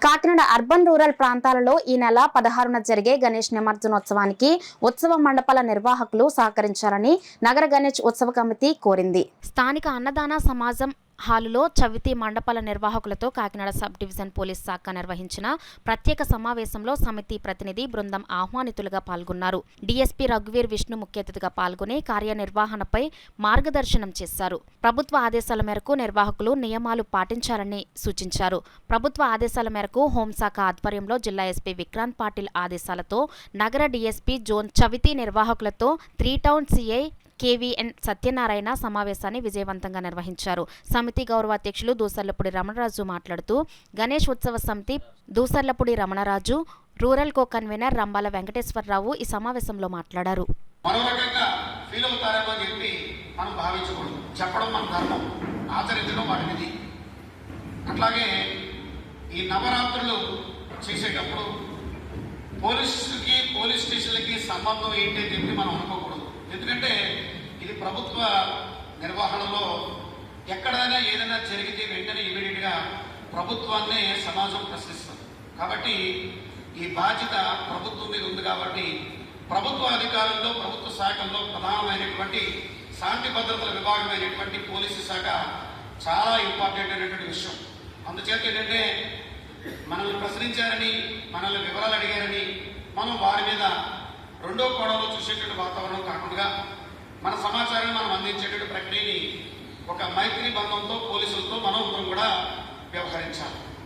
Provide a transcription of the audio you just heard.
Kakinada urban rural ప్రాంతాలలో ఈ నెల 16న జరిగే గణేష్ నిమజ్జనోత్సవానికి ఉత్సవ మండపాల నిర్వాహకులు సహకరించాలని నగర గణేష్ ఉత్సవ కమిటీ కోరింది. స్థానిక అన్నదాన సమాజం హాలులో చవితి మండపాల నిర్వాహకులతో కాకినాడ సబ్ డివిజన్ పోలీస్ శాఖ నిర్వహించిన ప్రత్యేక సమావేశంలో సమితి ప్రతినిధి బృందం ఆహ్వానితులుగా పాల్గొన్నారు. డీఎస్పీ రఘువీర్ విష్ణు ముఖ్య అతిథిగా పాల్గొని కార్యనిర్వహణపై మార్గదర్శనం చేశారు. ప్రభుత్వ ఆదేశాల మేరకు నిర్వాహకులు నియమాలు పాటించాలని సూచించారు. ప్రభుత్వ ఆదేశాల మేరకు హోంశాఖ ఆధ్వర్యంలో జిల్లా ఎస్పీ విక్రాంత్ పాటిల్ ఆదేశాలతో నగర డీఎస్పీ జోన్ చవితి నిర్వాహకులతో 3 టౌన్ సిఐ కేవీఎన్ సత్యనారాయణ సమావేశాన్ని విజయవంతంగా నిర్వహించారు. సమితి గౌరవ అధ్యక్షులు దూసర్లపూడి రమణరాజు మాట్లాడుతూ గణేష్ ఉత్సవ సమితి Dusarlapudi Ramanaraju, rural co convener Rambala Venkateswararao ఈ సమావేశంలో మాట్లాడారు. అట్లాగే ఈ నవరాత్రులు చేసేటప్పుడు పోలీస్ స్టేషన్లకి సంబంధం ఏంటి అని చెప్పి మనం అనుకోకూడదు. ఎందుకంటే ఇది ప్రభుత్వ నిర్వహణలో ఎక్కడైనా ఏదైనా జరిగితే వెంటనే ఇమీడియట్గా ప్రభుత్వాన్నే సమాజం ప్రశ్నిస్తుంది. కాబట్టి ఈ బాధ్యత ప్రభుత్వం మీద ఉంది. కాబట్టి ప్రభుత్వ అధికారుల్లో ప్రభుత్వ శాఖల్లో ప్రధానమైనటువంటి శాంతి భద్రతల విభాగమైనటువంటి పోలీసు శాఖ చాలా ఇంపార్టెంట్ అయినటువంటి విషయం. అందుచేత ఏంటంటే మనల్ని ప్రశ్నించారని, మనల్ని వివరాలు అడిగారని మనం వారి మీద రెండో కోణంలో చూసేటువంటి వాతావరణం కాకుండా మన సమాచారాన్ని మనం అందించేటువంటి ప్రక్రియని ఒక మైత్రి బంధంతో పోలీసులతో మనం కూడా వ్యవహరించాలి.